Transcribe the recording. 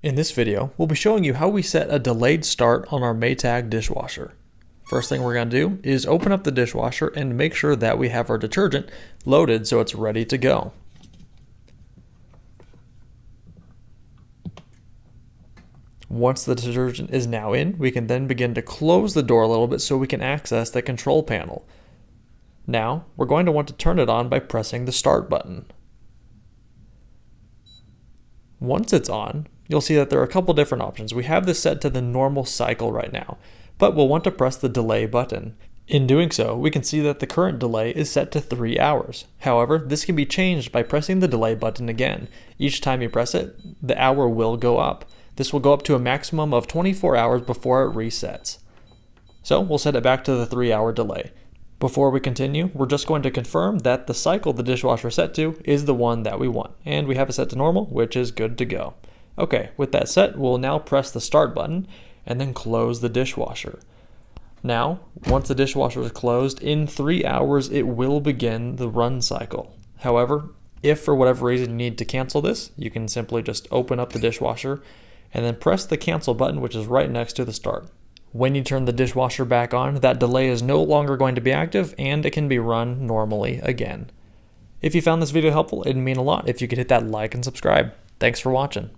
In this video, we'll be showing you how we set a delayed start on our Maytag dishwasher. First thing we're going to do is open up the dishwasher and make sure that we have our detergent loaded so it's ready to go. Once the detergent is now in, we can then begin to close the door a little bit so we can access the control panel. Now, we're going to want to turn it on by pressing the start button. Once it's on, you'll see that there are a couple different options. We have this set to the normal cycle right now, but we'll want to press the delay button. In doing so, we can see that the current delay is set to 3 hours. However, this can be changed by pressing the delay button again. Each time you press it, the hour will go up. This will go up to a maximum of 24 hours before it resets. So we'll set it back to the 3-hour delay. Before we continue, we're just going to confirm that the cycle the dishwasher is set to is the one that we want, and we have it set to normal, which is good to go. Okay, with that set, we'll now press the start button and then close the dishwasher. Now, once the dishwasher is closed, in 3 hours it will begin the run cycle. However, if for whatever reason you need to cancel this, you can simply just open up the dishwasher and then press the cancel button, which is right next to the start. When you turn the dishwasher back on, that delay is no longer going to be active and it can be run normally again. If you found this video helpful, it'd mean a lot if you could hit that like and subscribe. Thanks for watching.